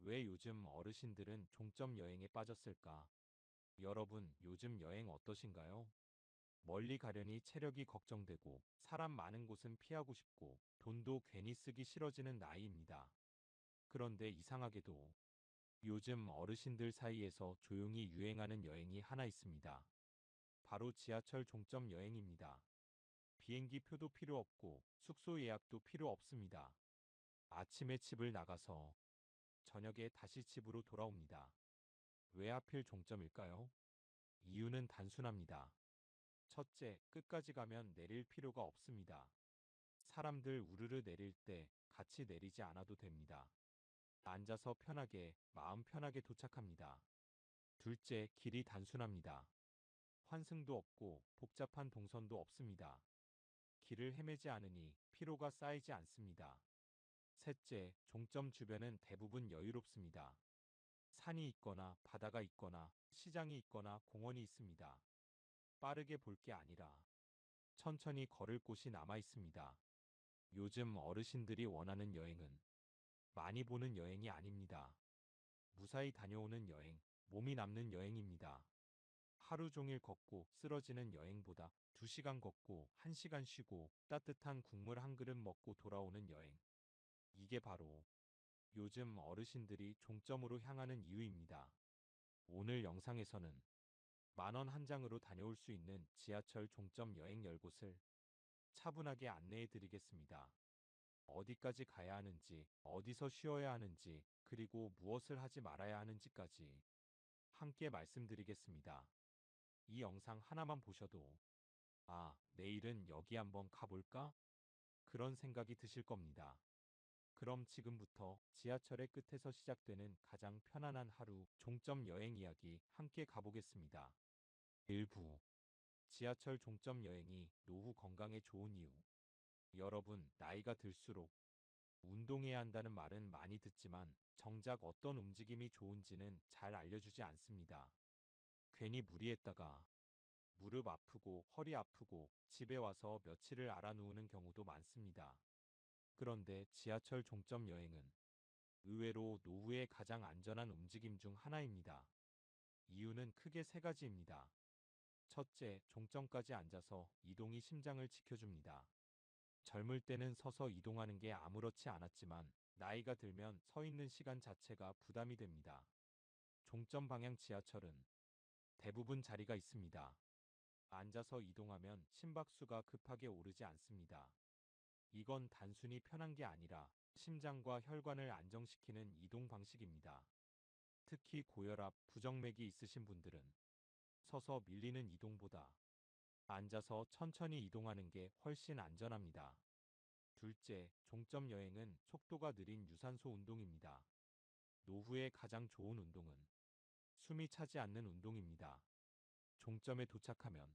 왜 요즘 어르신들은 종점 여행에 빠졌을까? 여러분, 요즘 여행 어떠신가요? 멀리 가려니 체력이 걱정되고, 사람 많은 곳은 피하고 싶고, 돈도 괜히 쓰기 싫어지는 나이입니다. 그런데 이상하게도 요즘 어르신들 사이에서 조용히 유행하는 여행이 하나 있습니다. 바로 지하철 종점 여행입니다. 비행기 표도 필요 없고, 숙소 예약도 필요 없습니다. 아침에 집을 나가서 저녁에 다시 집으로 돌아옵니다. 왜 하필 종점일까요? 이유는 단순합니다. 첫째, 끝까지 가면 내릴 필요가 없습니다. 사람들 우르르 내릴 때 같이 내리지 않아도 됩니다. 앉아서 편하게, 마음 편하게 도착합니다. 둘째, 길이 단순합니다. 환승도 없고 복잡한 동선도 없습니다. 길을 헤매지 않으니 피로가 쌓이지 않습니다. 셋째, 종점 주변은 대부분 여유롭습니다. 산이 있거나 바다가 있거나 시장이 있거나 공원이 있습니다. 빠르게 볼 게 아니라 천천히 걸을 곳이 남아 있습니다. 요즘 어르신들이 원하는 여행은 많이 보는 여행이 아닙니다. 무사히 다녀오는 여행, 몸이 남는 여행입니다. 하루 종일 걷고 쓰러지는 여행보다 2시간 걷고 1시간 쉬고 따뜻한 국물 한 그릇 먹고 돌아오는 여행. 이게 바로 요즘 어르신들이 종점으로 향하는 이유입니다. 오늘 영상에서는 10,000원 한 장으로 다녀올 수 있는 지하철 종점 여행 10곳을 차분하게 안내해 드리겠습니다. 어디까지 가야 하는지, 어디서 쉬어야 하는지, 그리고 무엇을 하지 말아야 하는지까지 함께 말씀드리겠습니다. 이 영상 하나만 보셔도 아, 내일은 여기 한번 가볼까? 그런 생각이 드실 겁니다. 그럼 지금부터 지하철의 끝에서 시작되는 가장 편안한 하루 종점 여행 이야기 함께 가보겠습니다. 일부 지하철 종점 여행이 노후 건강에 좋은 이유. 여러분, 나이가 들수록 운동해야 한다는 말은 많이 듣지만 정작 어떤 움직임이 좋은지는 잘 알려주지 않습니다. 괜히 무리했다가 무릎 아프고 허리 아프고 집에 와서 며칠을 앓아 누우는 경우도 많습니다. 그런데 지하철 종점 여행은 의외로 노후에 가장 안전한 움직임 중 하나입니다. 이유는 크게 세 가지입니다. 첫째, 종점까지 앉아서 이동이 심장을 지켜줍니다. 젊을 때는 서서 이동하는 게 아무렇지 않았지만 나이가 들면 서 있는 시간 자체가 부담이 됩니다. 종점 방향 지하철은 대부분 자리가 있습니다. 앉아서 이동하면 심박수가 급하게 오르지 않습니다. 이건 단순히 편한 게 아니라 심장과 혈관을 안정시키는 이동 방식입니다. 특히 고혈압, 부정맥이 있으신 분들은 서서 밀리는 이동보다 앉아서 천천히 이동하는 게 훨씬 안전합니다. 둘째, 종점 여행은 속도가 느린 유산소 운동입니다. 노후에 가장 좋은 운동은 숨이 차지 않는 운동입니다. 종점에 도착하면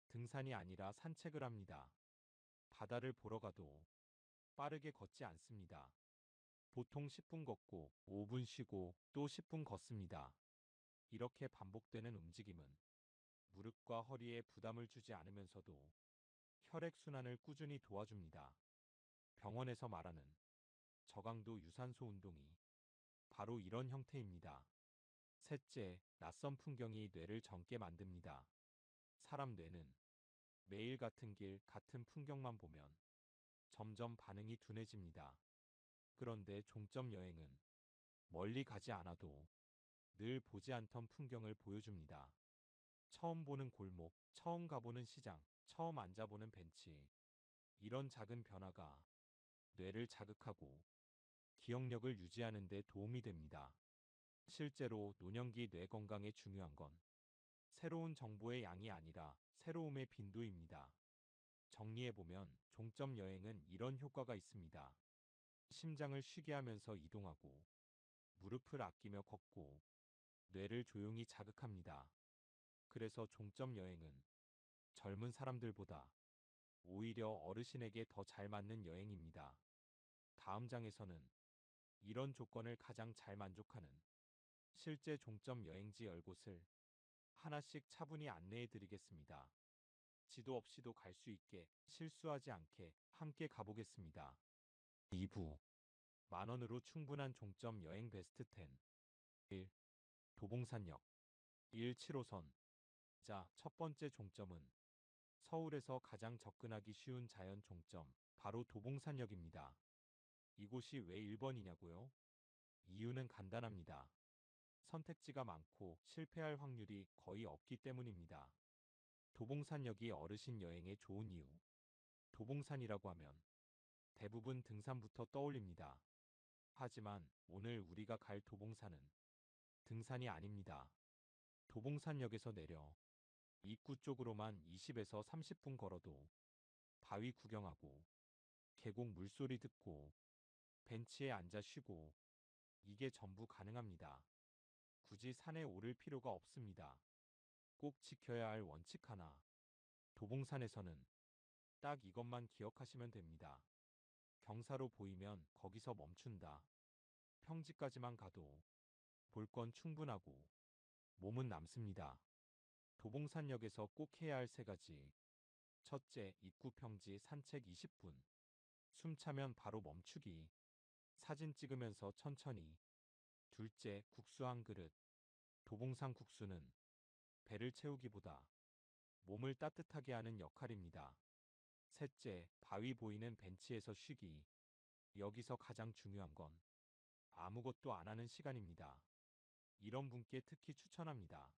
등산이 아니라 산책을 합니다. 바다를 보러 가도 빠르게 걷지 않습니다. 보통 10분 걷고 5분 쉬고 또 10분 걷습니다. 이렇게 반복되는 움직임은 무릎과 허리에 부담을 주지 않으면서도 혈액순환을 꾸준히 도와줍니다. 병원에서 말하는 저강도 유산소 운동이 바로 이런 형태입니다. 셋째, 낯선 풍경이 뇌를 젊게 만듭니다. 사람 뇌는 매일 같은 길, 같은 풍경만 보면 점점 반응이 둔해집니다. 그런데 종점 여행은 멀리 가지 않아도 늘 보지 않던 풍경을 보여줍니다. 처음 보는 골목, 처음 가보는 시장, 처음 앉아보는 벤치. 이런 작은 변화가 뇌를 자극하고 기억력을 유지하는 데 도움이 됩니다. 실제로 노년기 뇌 건강에 중요한 건 새로운 정보의 양이 아니라 새로움의 빈도입니다. 정리해보면 종점 여행은 이런 효과가 있습니다. 심장을 쉬게 하면서 이동하고 무릎을 아끼며 걷고 뇌를 조용히 자극합니다. 그래서 종점 여행은 젊은 사람들보다 오히려 어르신에게 더 잘 맞는 여행입니다. 다음 장에서는 이런 조건을 가장 잘 만족하는 실제 종점 여행지 10곳을 하나씩 차분히 안내해 드리겠습니다. 지도 없이도 갈 수 있게 실수하지 않게 함께 가보겠습니다. 2부 10,000원으로 충분한 종점 여행 베스트 10. 1. 도봉산역 1-7호선. 자, 첫 번째 종점은 서울에서 가장 접근하기 쉬운 자연 종점, 바로 도봉산역입니다. 이곳이 왜 1번이냐고요? 이유는 간단합니다. 선택지가 많고 실패할 확률이 거의 없기 때문입니다. 도봉산역이 어르신 여행에 좋은 이유. 도봉산이라고 하면 대부분 등산부터 떠올립니다. 하지만 오늘 우리가 갈 도봉산은 등산이 아닙니다. 도봉산역에서 내려 입구 쪽으로만 20에서 30분 걸어도 바위 구경하고 계곡 물소리 듣고 벤치에 앉아 쉬고 이게 전부 가능합니다. 굳이 산에 오를 필요가 없습니다. 꼭 지켜야 할 원칙 하나. 도봉산에서는 딱 이것만 기억하시면 됩니다. 경사로 보이면 거기서 멈춘다. 평지까지만 가도 볼 건 충분하고 몸은 남습니다. 도봉산역에서 꼭 해야 할 세 가지. 첫째, 입구 평지 산책 20분. 숨 차면 바로 멈추기. 사진 찍으면서 천천히. 둘째, 국수 한 그릇. 도봉산 국수는 배를 채우기보다 몸을 따뜻하게 하는 역할입니다. 셋째, 바위 보이는 벤치에서 쉬기. 여기서 가장 중요한 건 아무것도 안 하는 시간입니다. 이런 분께 특히 추천합니다.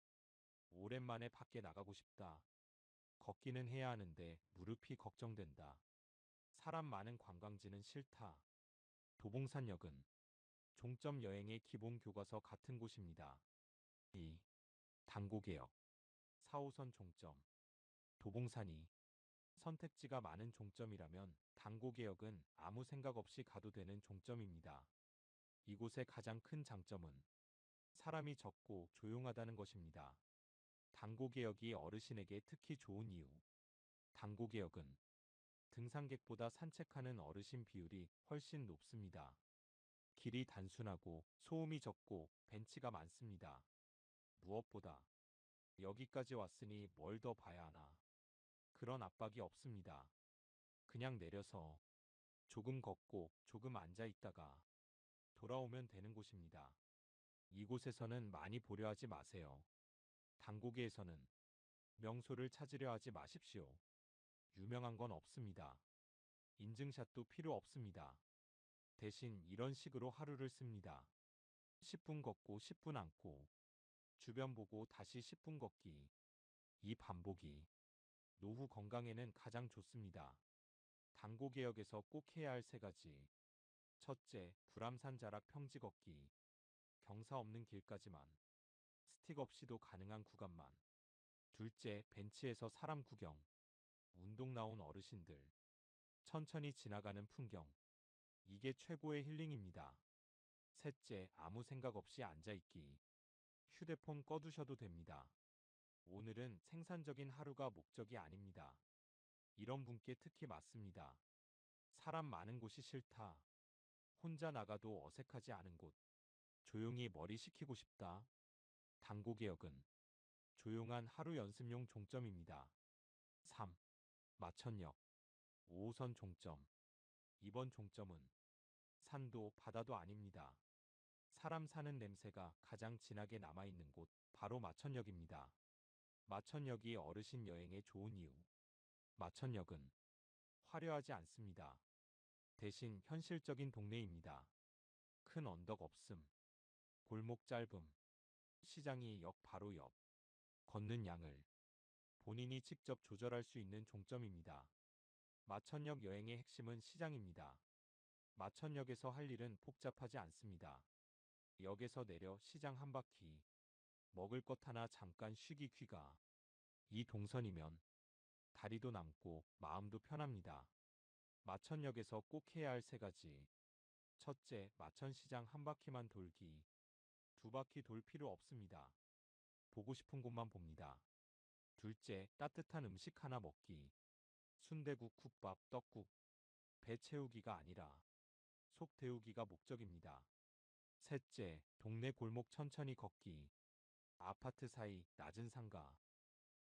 오랜만에 밖에 나가고 싶다. 걷기는 해야 하는데 무릎이 걱정된다. 사람 많은 관광지는 싫다. 도봉산역은 종점 여행의 기본 교과서 같은 곳입니다. 2. 당고개역 4호선 종점. 도봉산이 선택지가 많은 종점이라면 당고개역은 아무 생각 없이 가도 되는 종점입니다. 이곳의 가장 큰 장점은 사람이 적고 조용하다는 것입니다. 당고개역이 어르신에게 특히 좋은 이유. 당고개역은 등산객보다 산책하는 어르신 비율이 훨씬 높습니다. 길이 단순하고 소음이 적고 벤치가 많습니다. 무엇보다 여기까지 왔으니 뭘 더 봐야 하나. 그런 압박이 없습니다. 그냥 내려서 조금 걷고 조금 앉아 있다가 돌아오면 되는 곳입니다. 이곳에서는 많이 보려 하지 마세요. 당고개에서는 명소를 찾으려 하지 마십시오. 유명한 건 없습니다. 인증샷도 필요 없습니다. 대신 이런 식으로 하루를 씁니다. 10분 걷고 10분 앉고 주변 보고 다시 10분 걷기. 이 반복이 노후 건강에는 가장 좋습니다. 당고개역에서 꼭 해야 할 세 가지. 첫째, 불암산 자락 평지 걷기. 경사 없는 길까지만. 스틱 없이도 가능한 구간만. 둘째, 벤치에서 사람 구경. 운동 나온 어르신들. 천천히 지나가는 풍경. 이게 최고의 힐링입니다. 셋째, 아무 생각 없이 앉아있기. 휴대폰 꺼두셔도 됩니다. 오늘은 생산적인 하루가 목적이 아닙니다. 이런 분께 특히 맞습니다. 사람 많은 곳이 싫다. 혼자 나가도 어색하지 않은 곳. 조용히 머리 식히고 싶다. 당고개역은 조용한 하루 연습용 종점입니다. 3. 마천역 5호선 종점. 이번 종점은 산도 바다도 아닙니다. 사람 사는 냄새가 가장 진하게 남아있는 곳, 바로 마천역입니다. 마천역이 어르신 여행에 좋은 이유. 마천역은 화려하지 않습니다. 대신 현실적인 동네입니다. 큰 언덕 없음, 골목 짧음, 시장이 역 바로 옆, 걷는 양을 본인이 직접 조절할 수 있는 종점입니다. 마천역 여행의 핵심은 시장입니다. 마천역에서 할 일은 복잡하지 않습니다. 역에서 내려 시장 한 바퀴, 먹을 것 하나 잠깐 쉬기 귀가. 이 동선이면 다리도 남고 마음도 편합니다. 마천역에서 꼭 해야 할 세 가지. 첫째, 마천시장 한 바퀴만 돌기. 두 바퀴 돌 필요 없습니다. 보고 싶은 곳만 봅니다. 둘째, 따뜻한 음식 하나 먹기. 순대국, 국밥, 떡국. 배 채우기가 아니라 속 데우기가 목적입니다. 셋째, 동네 골목 천천히 걷기. 아파트 사이 낮은 상가.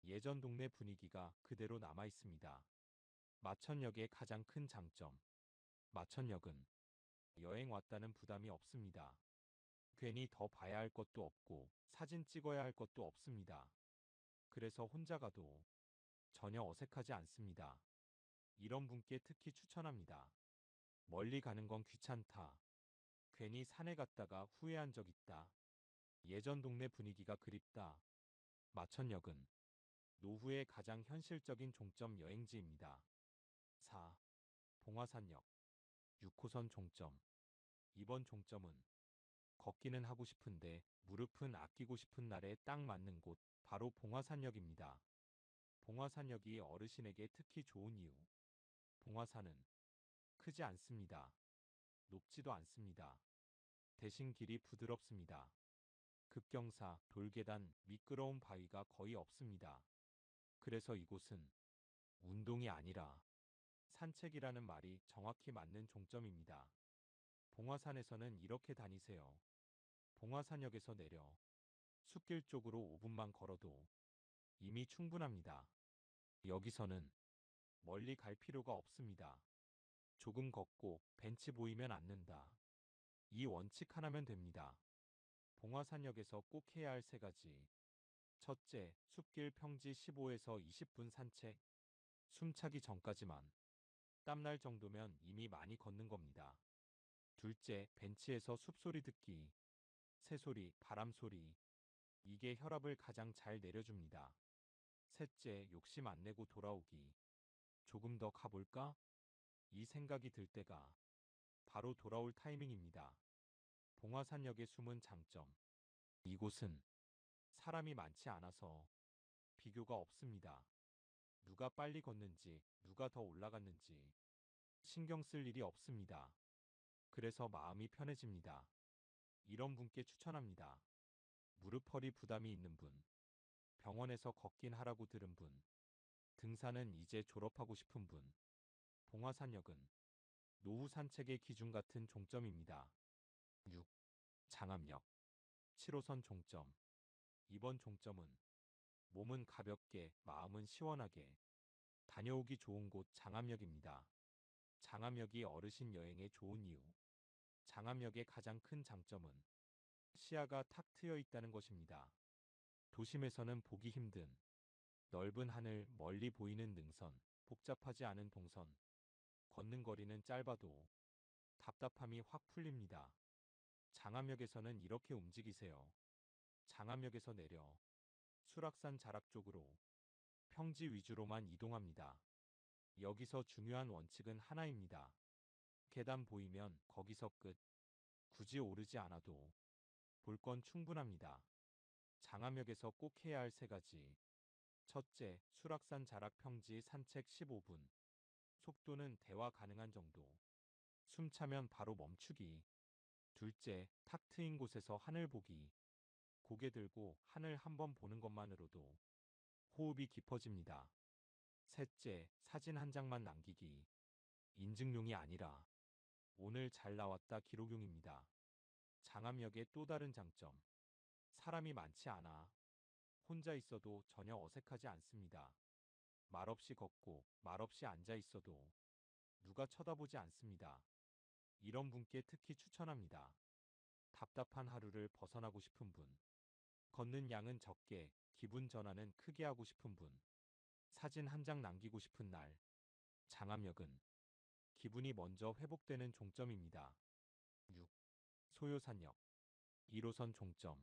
예전 동네 분위기가 그대로 남아 있습니다. 마천역의 가장 큰 장점. 마천역은 여행 왔다는 부담이 없습니다. 괜히 더 봐야 할 것도 없고 사진 찍어야 할 것도 없습니다. 그래서 혼자 가도 전혀 어색하지 않습니다. 이런 분께 특히 추천합니다. 멀리 가는 건 귀찮다. 괜히 산에 갔다가 후회한 적 있다. 예전 동네 분위기가 그립다. 마천역은 노후의 가장 현실적인 종점 여행지입니다. 4. 봉화산역 6호선 종점. 이번 종점은 걷기는 하고 싶은데 무릎은 아끼고 싶은 날에 딱 맞는 곳, 바로 봉화산역입니다. 봉화산역이 어르신에게 특히 좋은 이유. 봉화산은 크지 않습니다. 높지도 않습니다. 대신 길이 부드럽습니다. 급경사, 돌계단, 미끄러운 바위가 거의 없습니다. 그래서 이곳은 운동이 아니라 산책이라는 말이 정확히 맞는 종점입니다. 봉화산에서는 이렇게 다니세요. 봉화산역에서 내려 숲길 쪽으로 5분만 걸어도 이미 충분합니다. 여기서는 멀리 갈 필요가 없습니다. 조금 걷고 벤치 보이면 앉는다. 이 원칙 하나면 됩니다. 봉화산역에서 꼭 해야 할 세 가지. 첫째, 숲길 평지 15에서 20분 산책. 숨차기 전까지만. 땀날 정도면 이미 많이 걷는 겁니다. 둘째, 벤치에서 숲소리 듣기. 새소리, 바람소리. 이게 혈압을 가장 잘 내려줍니다. 셋째, 욕심 안 내고 돌아오기. 조금 더 가볼까? 이 생각이 들 때가 바로 돌아올 타이밍입니다. 봉화산역의 숨은 장점. 이곳은 사람이 많지 않아서 비교가 없습니다. 누가 빨리 걷는지, 누가 더 올라갔는지 신경 쓸 일이 없습니다. 그래서 마음이 편해집니다. 이런 분께 추천합니다. 무릎 허리 부담이 있는 분, 병원에서 걷긴 하라고 들은 분, 등산은 이제 졸업하고 싶은 분. 봉화산역은 노후 산책의 기준 같은 종점입니다. 6. 장암역 7호선 종점. 이번 종점은 몸은 가볍게, 마음은 시원하게 다녀오기 좋은 곳 장암역입니다. 장암역이 어르신 여행에 좋은 이유. 장암역의 가장 큰 장점은 시야가 탁 트여 있다는 것입니다. 도심에서는 보기 힘든 넓은 하늘, 멀리 보이는 능선, 복잡하지 않은 동선, 걷는 거리는 짧아도 답답함이 확 풀립니다. 장암역에서는 이렇게 움직이세요. 장암역에서 내려 수락산 자락 쪽으로 평지 위주로만 이동합니다. 여기서 중요한 원칙은 하나입니다. 계단 보이면 거기서 끝. 굳이 오르지 않아도 볼 건 충분합니다. 장암역에서 꼭 해야 할 세 가지. 첫째, 수락산 자락 평지 산책 15분. 속도는 대화 가능한 정도. 숨 차면 바로 멈추기. 둘째, 탁 트인 곳에서 하늘 보기. 고개 들고 하늘 한번 보는 것만으로도 호흡이 깊어집니다. 셋째, 사진 한 장만 남기기. 인증용이 아니라 오늘 잘 나왔다 기록용입니다. 장암역의 또 다른 장점. 사람이 많지 않아 혼자 있어도 전혀 어색하지 않습니다. 말없이 걷고 말없이 앉아 있어도 누가 쳐다보지 않습니다. 이런 분께 특히 추천합니다. 답답한 하루를 벗어나고 싶은 분. 걷는 양은 적게, 기분 전환은 크게 하고 싶은 분. 사진 한 장 남기고 싶은 날. 장암역은 기분이 먼저 회복되는 종점입니다. 6. 소요산역 1호선 종점.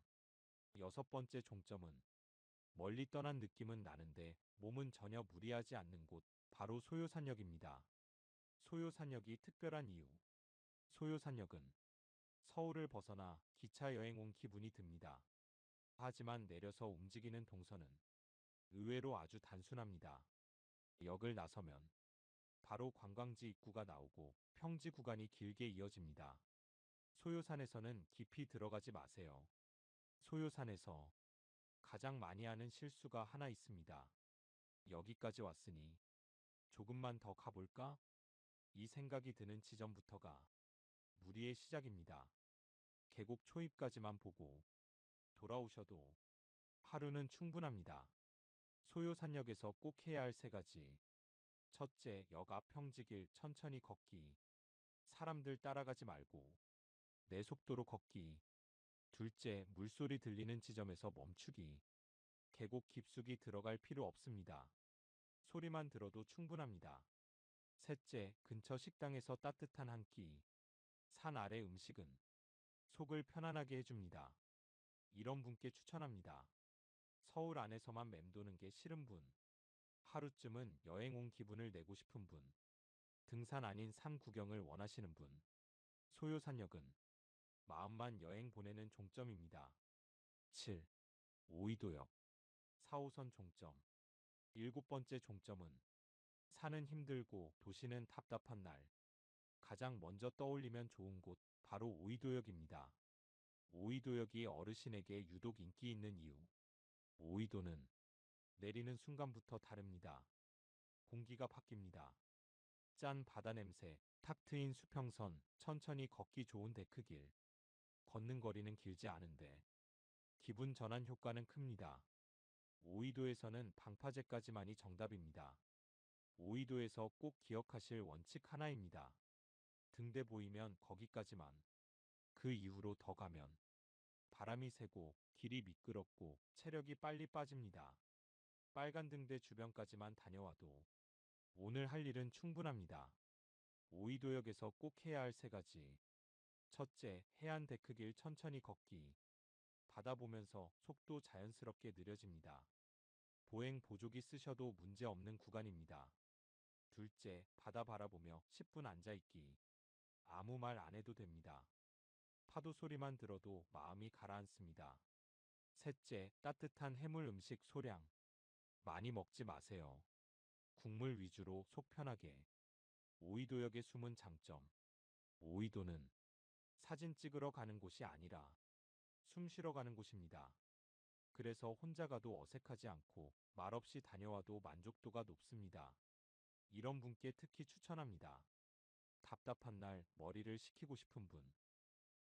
여섯 번째 종점은 멀리 떠난 느낌은 나는데 몸은 전혀 무리하지 않는 곳, 바로 소요산역입니다. 소요산역이 특별한 이유. 소요산역은 서울을 벗어나 기차 여행 온 기분이 듭니다. 하지만 내려서 움직이는 동선은 의외로 아주 단순합니다. 역을 나서면 바로 관광지 입구가 나오고 평지 구간이 길게 이어집니다. 소요산에서는 깊이 들어가지 마세요. 소요산에서 가장 많이 하는 실수가 하나 있습니다. 여기까지 왔으니 조금만 더 가볼까? 이 생각이 드는 지점부터가 무리의 시작입니다. 계곡 초입까지만 보고 돌아오셔도 하루는 충분합니다. 소요산역에서 꼭 해야 할 세 가지. 첫째, 역 앞 평지길 천천히 걷기. 사람들 따라가지 말고 내 속도로 걷기. 둘째, 물소리 들리는 지점에서 멈추기. 계곡 깊숙이 들어갈 필요 없습니다. 소리만 들어도 충분합니다. 셋째, 근처 식당에서 따뜻한 한 끼. 산 아래 음식은 속을 편안하게 해줍니다. 이런 분께 추천합니다. 서울 안에서만 맴도는 게 싫은 분. 하루쯤은 여행 온 기분을 내고 싶은 분. 등산 아닌 산 구경을 원하시는 분. 소요산역은 마음만 여행 보내는 종점입니다. 7. 오이도역 4호선 종점. 일곱 번째 종점은 산은 힘들고 도시는 답답한 날. 가장 먼저 떠올리면 좋은 곳, 바로 오이도역입니다. 오이도역이 어르신에게 유독 인기 있는 이유. 오이도는 내리는 순간부터 다릅니다. 공기가 바뀝니다. 짠 바다 냄새, 탁 트인 수평선, 천천히 걷기 좋은 데크길. 걷는 거리는 길지 않은데 기분 전환 효과는 큽니다. 오이도에서는 방파제까지만이 정답입니다. 오이도에서 꼭 기억하실 원칙 하나입니다. 등대 보이면 거기까지만. 그 이후로 더 가면 바람이 세고 길이 미끄럽고 체력이 빨리 빠집니다. 빨간 등대 주변까지만 다녀와도 오늘 할 일은 충분합니다. 오이도역에서 꼭 해야 할 세 가지. 첫째, 해안 데크길 천천히 걷기. 바다 보면서 속도 자연스럽게 느려집니다. 보행 보조기 쓰셔도 문제 없는 구간입니다. 둘째, 바다 바라보며 10분 앉아있기. 아무 말 안 해도 됩니다. 파도 소리만 들어도 마음이 가라앉습니다. 셋째, 따뜻한 해물 음식 소량. 많이 먹지 마세요. 국물 위주로 속 편하게. 오이도역의 숨은 장점. 오이도는 사진 찍으러 가는 곳이 아니라 숨 쉬러 가는 곳입니다. 그래서 혼자 가도 어색하지 않고 말없이 다녀와도 만족도가 높습니다. 이런 분께 특히 추천합니다. 답답한 날 머리를 식히고 싶은 분.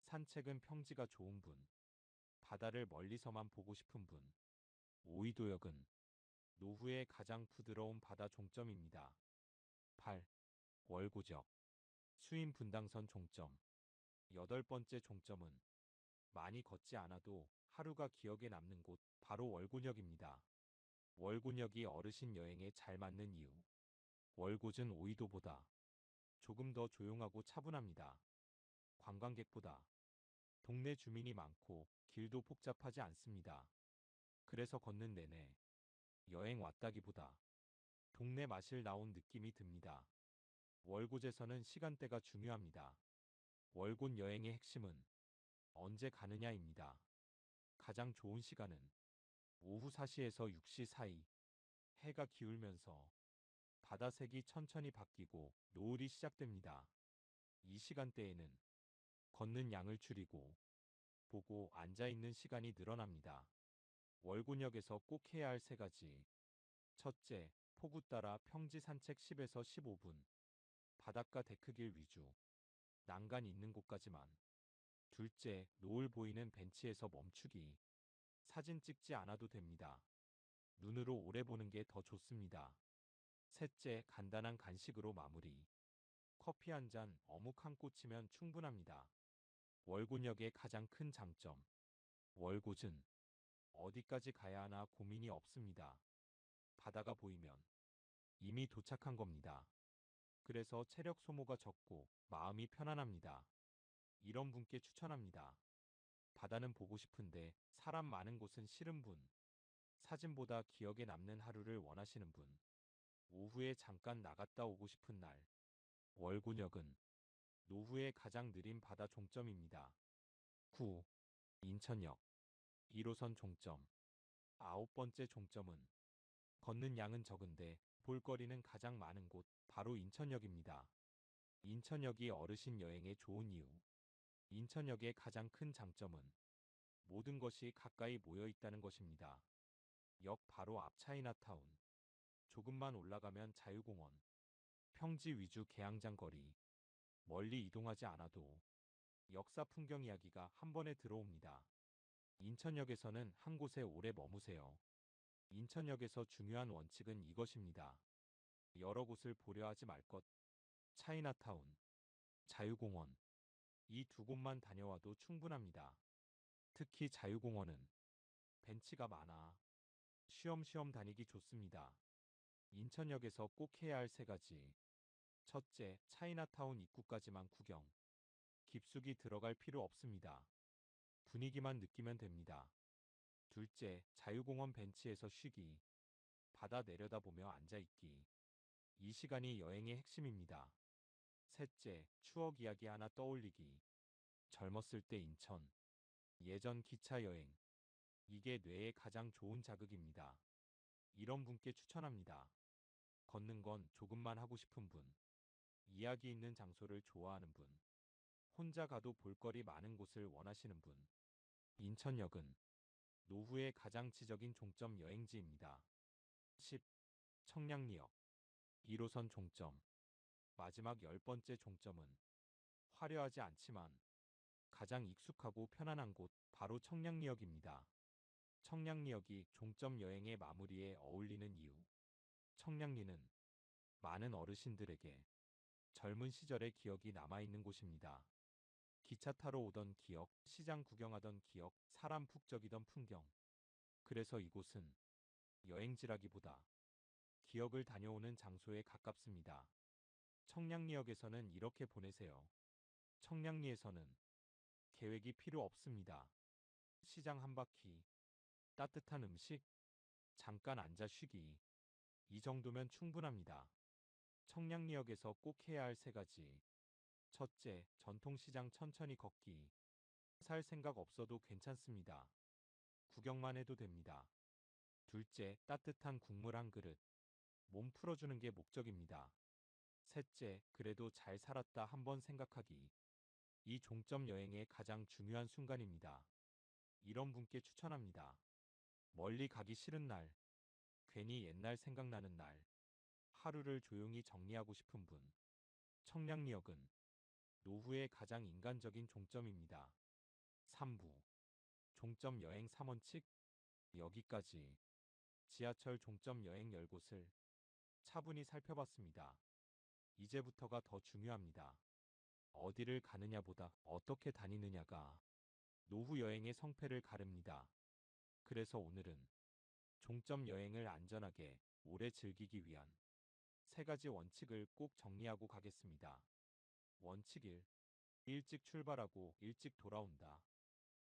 산책은 평지가 좋은 분. 바다를 멀리서만 보고 싶은 분. 오이도역은 노후의 가장 부드러운 바다 종점입니다. 8. 월고적 수인 분당선 종점. 여덟 번째 종점은 많이 걷지 않아도 하루가 기억에 남는 곳, 바로 월곤역입니다. 월곤역이 어르신 여행에 잘 맞는 이유. 월곶은 오이도보다 조금 더 조용하고 차분합니다. 관광객보다 동네 주민이 많고 길도 복잡하지 않습니다. 그래서 걷는 내내 여행 왔다기보다 동네 마실 나온 느낌이 듭니다. 월곶에서는 시간대가 중요합니다. 월곶 여행의 핵심은 언제 가느냐입니다. 가장 좋은 시간은 오후 4시에서 6시 사이. 해가 기울면서 바다색이 천천히 바뀌고 노을이 시작됩니다. 이 시간대에는 걷는 양을 줄이고 보고 앉아있는 시간이 늘어납니다. 월곤역에서 꼭 해야 할 세 가지. 첫째, 폭우 따라 평지 산책 10에서 15분. 바닷가 데크길 위주. 난간 있는 곳까지만. 둘째, 노을 보이는 벤치에서 멈추기. 사진 찍지 않아도 됩니다. 눈으로 오래 보는 게 더 좋습니다. 셋째, 간단한 간식으로 마무리. 커피 한 잔, 어묵 한 꼬치면 충분합니다. 월곤역의 가장 큰 장점. 월곶은 어디까지 가야 하나 고민이 없습니다. 바다가 보이면 이미 도착한 겁니다. 그래서 체력 소모가 적고 마음이 편안합니다. 이런 분께 추천합니다. 바다는 보고 싶은데 사람 많은 곳은 싫은 분. 사진보다 기억에 남는 하루를 원하시는 분. 오후에 잠깐 나갔다 오고 싶은 날. 월곤역은 노후의 가장 느린 바다 종점입니다. 9. 인천역 1호선 종점. 아홉 번째 종점은 걷는 양은 적은데 볼거리는 가장 많은 곳, 바로 인천역입니다. 인천역이 어르신 여행에 좋은 이유. 인천역의 가장 큰 장점은 모든 것이 가까이 모여 있다는 것입니다. 역 바로 앞 차이나타운. 조금만 올라가면 자유공원. 평지 위주 개항장 거리. 멀리 이동하지 않아도 역사 풍경 이야기가 한 번에 들어옵니다. 인천역에서는 한 곳에 오래 머무세요. 인천역에서 중요한 원칙은 이것입니다. 여러 곳을 보려 하지 말 것. 차이나타운. 자유공원. 이 두 곳만 다녀와도 충분합니다. 특히 자유공원은 벤치가 많아 쉬엄쉬엄 다니기 좋습니다. 인천역에서 꼭 해야 할 세 가지. 첫째, 차이나타운 입구까지만 구경. 깊숙이 들어갈 필요 없습니다. 분위기만 느끼면 됩니다. 둘째, 자유공원 벤치에서 쉬기. 바다 내려다보며 앉아있기. 이 시간이 여행의 핵심입니다. 셋째, 추억 이야기 하나 떠올리기. 젊었을 때 인천. 예전 기차 여행. 이게 뇌에 가장 좋은 자극입니다. 이런 분께 추천합니다. 걷는 건 조금만 하고 싶은 분. 이야기 있는 장소를 좋아하는 분. 혼자 가도 볼거리 많은 곳을 원하시는 분. 인천역은 노후의 가장 지적인 종점 여행지입니다. 10. 청량리역 1호선 종점. 마지막 10번째 종점은 화려하지 않지만 가장 익숙하고 편안한 곳 바로 청량리역입니다. 청량리역이 종점 여행의 마무리에 어울리는 이유. 청량리는 많은 어르신들에게 젊은 시절의 기억이 남아있는 곳입니다. 기차 타러 오던 기억, 시장 구경하던 기억, 사람 푹적이던 풍경. 그래서 이곳은 여행지라기보다 기억을 다녀오는 장소에 가깝습니다. 청량리역에서는 이렇게 보내세요. 청량리에서는 계획이 필요 없습니다. 시장 한 바퀴, 따뜻한 음식, 잠깐 앉아 쉬기. 이 정도면 충분합니다. 청량리역에서 꼭 해야 할 세 가지. 첫째, 전통시장 천천히 걷기. 살 생각 없어도 괜찮습니다. 구경만 해도 됩니다. 둘째, 따뜻한 국물 한 그릇. 몸 풀어주는 게 목적입니다. 셋째, 그래도 잘 살았다 한번 생각하기. 이 종점 여행의 가장 중요한 순간입니다. 이런 분께 추천합니다. 멀리 가기 싫은 날, 괜히 옛날 생각나는 날, 하루를 조용히 정리하고 싶은 분. 청량리역은 노후의 가장 인간적인 종점입니다. 3부. 종점 여행 3원칙. 여기까지 지하철 종점 여행 10곳을 차분히 살펴봤습니다. 이제부터가 더 중요합니다. 어디를 가느냐보다 어떻게 다니느냐가 노후 여행의 성패를 가릅니다. 그래서 오늘은 종점 여행을 안전하게 오래 즐기기 위한 세 가지 원칙을 꼭 정리하고 가겠습니다. 원칙 1. 일찍 출발하고 일찍 돌아온다.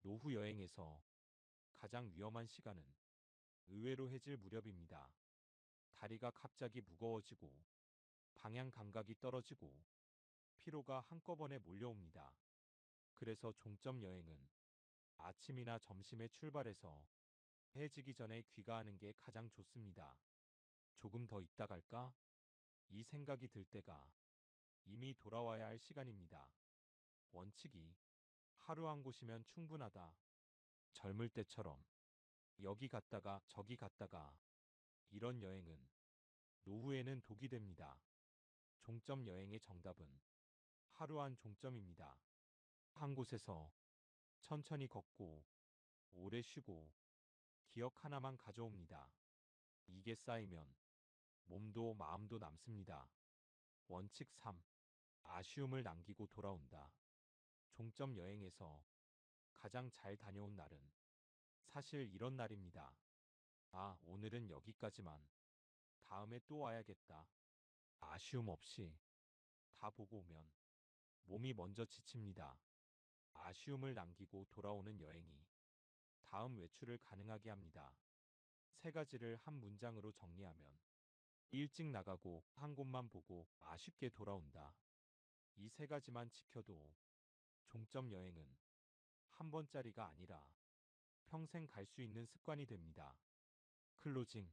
노후 여행에서 가장 위험한 시간은 의외로 해질 무렵입니다. 다리가 갑자기 무거워지고 방향 감각이 떨어지고 피로가 한꺼번에 몰려옵니다. 그래서 종점 여행은 아침이나 점심에 출발해서 해지기 전에 귀가하는 게 가장 좋습니다. 조금 더 있다 갈까? 이 생각이 들 때가 이미 돌아와야 할 시간입니다. 원칙이 하루 한 곳이면 충분하다. 젊을 때처럼 여기 갔다가 저기 갔다가 이런 여행은 노후에는 독이 됩니다. 종점 여행의 정답은 하루 한 종점입니다. 한 곳에서 천천히 걷고 오래 쉬고 기억 하나만 가져옵니다. 이게 쌓이면 몸도 마음도 남습니다. 원칙 3. 아쉬움을 남기고 돌아온다. 종점 여행에서 가장 잘 다녀온 날은 사실 이런 날입니다. 아, 오늘은 여기까지만. 다음에 또 와야겠다. 아쉬움 없이 다 보고 오면 몸이 먼저 지칩니다. 아쉬움을 남기고 돌아오는 여행이 다음 외출을 가능하게 합니다. 세 가지를 한 문장으로 정리하면 일찍 나가고 한 곳만 보고 아쉽게 돌아온다. 이 세 가지만 지켜도 종점 여행은 한 번짜리가 아니라 평생 갈 수 있는 습관이 됩니다. 클로징.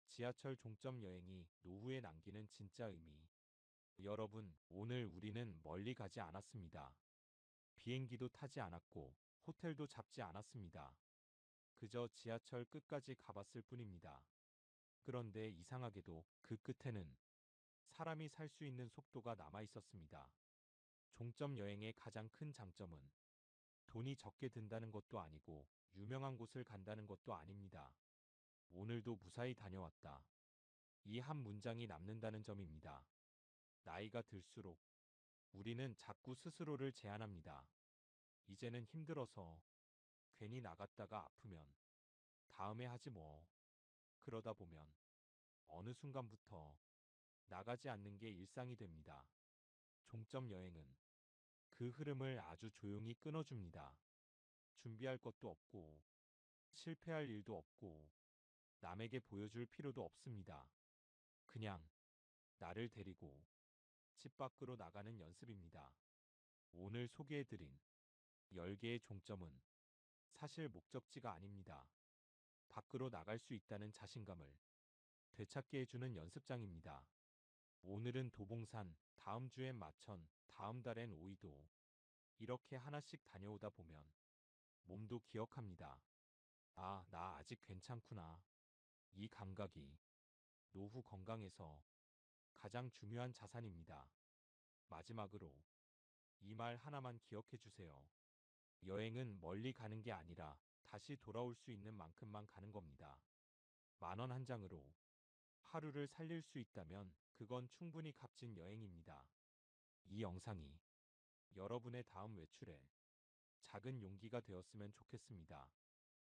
지하철 종점 여행이 노후에 남기는 진짜 의미. 여러분, 오늘 우리는 멀리 가지 않았습니다. 비행기도 타지 않았고 호텔도 잡지 않았습니다. 그저 지하철 끝까지 가봤을 뿐입니다. 그런데 이상하게도 그 끝에는 사람이 살 수 있는 속도가 남아 있었습니다. 종점 여행의 가장 큰 장점은 돈이 적게 든다는 것도 아니고 유명한 곳을 간다는 것도 아닙니다. 오늘도 무사히 다녀왔다. 이 한 문장이 남는다는 점입니다. 나이가 들수록 우리는 자꾸 스스로를 제한합니다. 이제는 힘들어서 괜히 나갔다가 아프면 다음에 하지 뭐. 그러다 보면 어느 순간부터 나가지 않는 게 일상이 됩니다. 종점 여행은 그 흐름을 아주 조용히 끊어줍니다. 준비할 것도 없고 실패할 일도 없고 남에게 보여줄 필요도 없습니다. 그냥 나를 데리고 집 밖으로 나가는 연습입니다. 오늘 소개해드린 10개의 종점은 사실 목적지가 아닙니다. 밖으로 나갈 수 있다는 자신감을 되찾게 해주는 연습장입니다. 오늘은 도봉산, 다음 주엔 마천, 다음 달엔 오이도. 이렇게 하나씩 다녀오다 보면 몸도 기억합니다. 아, 나 아직 괜찮구나. 이 감각이 노후 건강에서 가장 중요한 자산입니다. 마지막으로 이 말 하나만 기억해 주세요. 여행은 멀리 가는 게 아니라 다시 돌아올 수 있는 만큼만 가는 겁니다. 10,000원 한 장으로 하루를 살릴 수 있다면 그건 충분히 값진 여행입니다. 이 영상이 여러분의 다음 외출에 작은 용기가 되었으면 좋겠습니다.